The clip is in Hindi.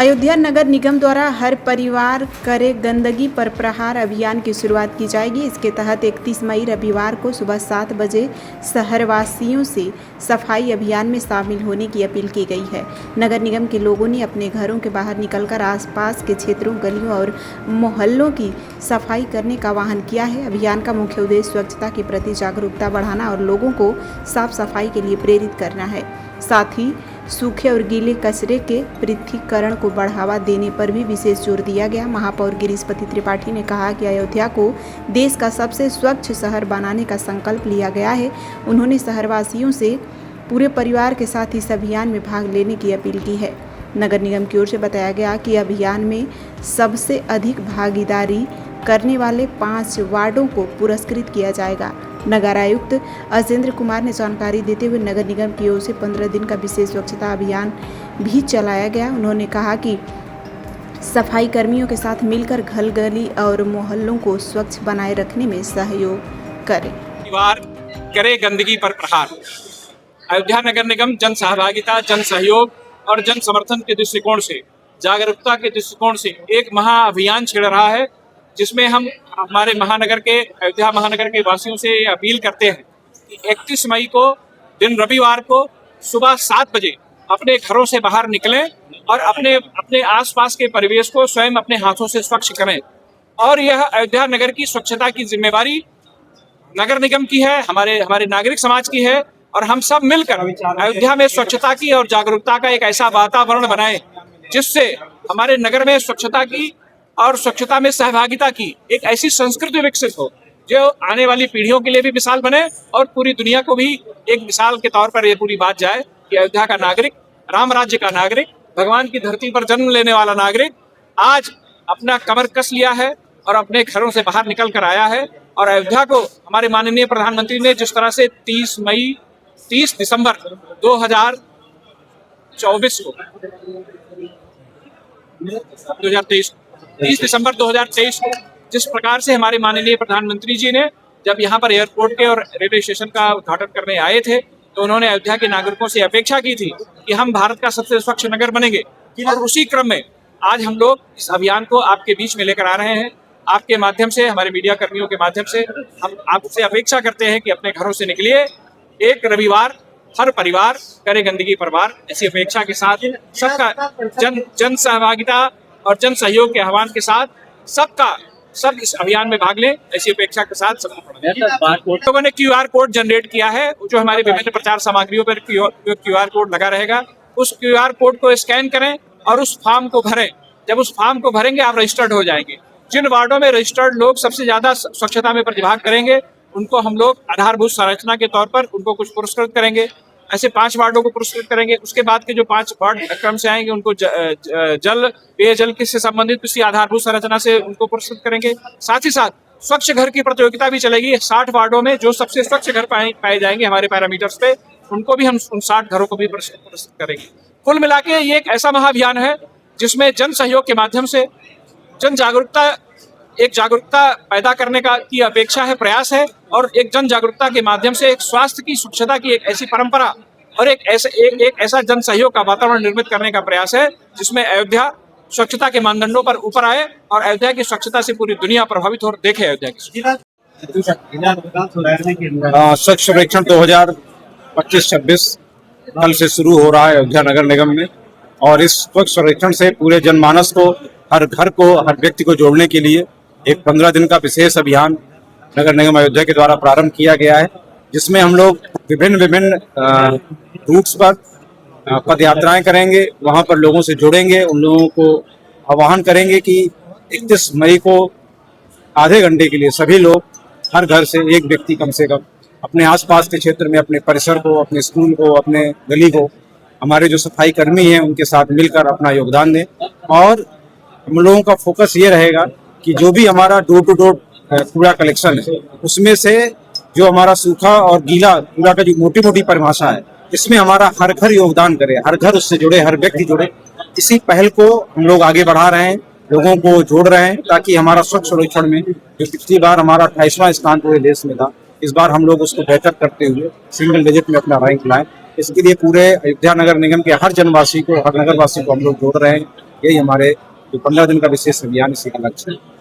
अयोध्या नगर निगम द्वारा हर परिवार करे गंदगी पर प्रहार अभियान की शुरुआत की जाएगी। इसके तहत 31 मई रविवार को सुबह 7 बजे शहरवासियों से सफाई अभियान में शामिल होने की अपील की गई है। नगर निगम के लोगों ने अपने घरों के बाहर निकलकर आसपास के क्षेत्रों, गलियों और मोहल्लों की सफाई करने का आह्वान किया है। अभियान का मुख्य उद्देश्य स्वच्छता के प्रति जागरूकता बढ़ाना और लोगों को साफ सफाई के लिए प्रेरित करना है। साथ ही सूखे और गीले कचरे के पृथक्करण को बढ़ावा देने पर भी विशेष जोर दिया गया। महापौर गिरीशपति त्रिपाठी ने कहा कि अयोध्या को देश का सबसे स्वच्छ शहर बनाने का संकल्प लिया गया है। उन्होंने शहरवासियों से पूरे परिवार के साथ इस अभियान में भाग लेने की अपील की है। नगर निगम की ओर से बताया गया कि अभियान में सबसे अधिक भागीदारी करने वाले 5 वार्डों को पुरस्कृत किया जाएगा। नगर आयुक्त अजेंद्र कुमार ने जानकारी देते हुए नगर निगम की ओर से 15 दिन का विशेष स्वच्छता अभियान भी चलाया गया। उन्होंने कहा कि सफाई कर्मियों के साथ मिलकर घर, गली और मोहल्लों को स्वच्छ बनाए रखने में सहयोग करें। परिवार करे गंदगी पर प्रहार। अयोध्या नगर निगम जन सहभागिता, जन सहयोग और जन समर्थन के दृष्टिकोण से, जागरूकता के दृष्टिकोण से एक महाअभियान छेड़ रहा है, जिसमें हम हमारे महानगर के, अयोध्या महानगर के वासियों से अपील करते हैं कि 31 मई को दिन रविवार को सुबह 7 बजे अपने घरों से बाहर निकलें और अपने आसपास के परिवेश को स्वयं अपने हाथों से स्वच्छ करें। और यह अयोध्या नगर की स्वच्छता की जिम्मेवारी नगर निगम की है, हमारे नागरिक समाज की है, और हम सब मिलकर अयोध्या में स्वच्छता की और जागरूकता का एक ऐसा वातावरण बनाएं जिससे हमारे नगर में स्वच्छता की और स्वच्छता में सहभागिता की एक ऐसी संस्कृति विकसित हो जो आने वाली पीढ़ियों के लिए भी मिसाल बने और पूरी दुनिया को भी एक मिसाल के तौर पर ये पूरी बात जाए कि अयोध्या का नागरिक, राम राज्य का नागरिक, भगवान की धरती पर जन्म लेने वाला नागरिक आज अपना कमर कस लिया है और अपने घरों से बाहर निकल कर आया है। और अयोध्या को हमारे माननीय प्रधानमंत्री ने जिस तरह से 30 दिसंबर 2023 को 30 दिसंबर 2023 को जिस प्रकार से हमारे माननीय प्रधानमंत्री जी ने जब यहाँ पर एयरपोर्ट के और रेलवे स्टेशन का उद्घाटन करने आए थे, तो उन्होंने अयोध्या के नागरिकों से अपेक्षा की थी कि हम भारत का सबसे स्वच्छ नगर बनेंगे। और उसी क्रम में आज हम लोग इस अभियान को आपके बीच में लेकर आ रहे हैं। आपके माध्यम से, हमारे मीडिया कर्मियों के माध्यम से हम आपसे अपेक्षा करते हैं कि अपने घरों से निकलिए। एक रविवार हर परिवार करे गंदगी पर प्रहार, ऐसी अपेक्षा के साथ सबका जन सहभागिता और जन सहयोग के आह्वान के साथ सब इस अभियान में भाग लें, ऐसी अपेक्षा के साथ सबको लोगों ने QR कोड जनरेट किया है, जो हमारे विभिन्न प्रचार सामग्रियों पर QR कोड लगा रहेगा। उस QR कोड को स्कैन करें और उस फॉर्म को भरें। जब उस फॉर्म को भरेंगे आप रजिस्टर्ड हो जाएंगे। जिन वार्डों में रजिस्टर्ड लोग सबसे ज्यादा स्वच्छता में प्रतिभाग करेंगे उनको हम लोग आधारभूत संरचना के तौर पर उनको कुछ पुरस्कृत करेंगे। ऐसे 5 वार्डों को पुरस्कृत करेंगे। उसके बाद के जो 5 वार्ड क्रम से आएंगे उनको पेयजल से संबंधित किसी आधारभूत संरचना से उनको पुरस्कृत करेंगे। साथ ही साथ स्वच्छ घर की प्रतियोगिता भी चलेगी। 60 वार्डों में जो सबसे स्वच्छ घर पाए जाएंगे हमारे पैरामीटर्स पे, उनको भी हम उन 60 घरों को भी पुरस्कृत करेंगे। कुल मिला के ये एक ऐसा महाअभियान है जिसमें जन सहयोग के माध्यम से जागरूकता पैदा करने की अपेक्षा है, प्रयास है, और एक जन जागरूकता के माध्यम से एक स्वास्थ्य की, स्वच्छता की एक ऐसी परंपरा और एक ऐसा जन सहयोग का वातावरण निर्मित करने का प्रयास है जिसमें अयोध्या स्वच्छता के मानदंडों पर ऊपर आए और अयोध्या की स्वच्छता से पूरी दुनिया प्रभावित हो देखे। अयोध्या की स्वच्छ सर्वेक्षण 2025-26 कल से शुरू हो रहा है अयोध्या नगर निगम में, और इस स्वच्छ सर्वेक्षण से पूरे जनमानस को, हर घर को, हर व्यक्ति को जोड़ने के लिए एक 15 दिन का विशेष अभियान नगर निगम अयोध्या के द्वारा प्रारंभ किया गया है, जिसमें हम लोग विभिन्न रूट्स पर पद यात्राएं करेंगे, वहां पर लोगों से जुड़ेंगे, उन लोगों को आह्वान करेंगे कि 31 मई को आधे घंटे के लिए सभी लोग हर घर से एक व्यक्ति कम से कम अपने आसपास के क्षेत्र में, अपने परिसर को, अपने स्कूल को, अपने गली को, हमारे जो सफाई कर्मी हैं उनके साथ मिलकर अपना योगदान दें। और हम लोगों का फोकस ये रहेगा कि जो भी हमारा डोर टू डोर कूड़ा कलेक्शन है, उसमें से जो हमारा सूखा और गीला कूड़ा का जो मोटी परिभाषा है, इसमें हमारा हर घर योगदान करे, हर घर उससे जुड़े, हर व्यक्ति जुड़े। इसी पहल को हम लोग आगे बढ़ा रहे हैं, लोगों को जोड़ रहे हैं, ताकि हमारा स्वच्छ सर्वेक्षण में जो पिछली बार हमारा 28वां स्थान पूरे देश में था, इस बार हम लोग उसको बेहतर करते हुए सिंगल डिजिट में अपना रैंक लाएं। इसके लिए पूरे अयोध्या नगर निगम के हर जनवासी को, हर नगरवासी को हम लोग जोड़ रहे हैं। यही हमारे जो 15 दिन का विशेष अभियान इसी का लक्ष्य है।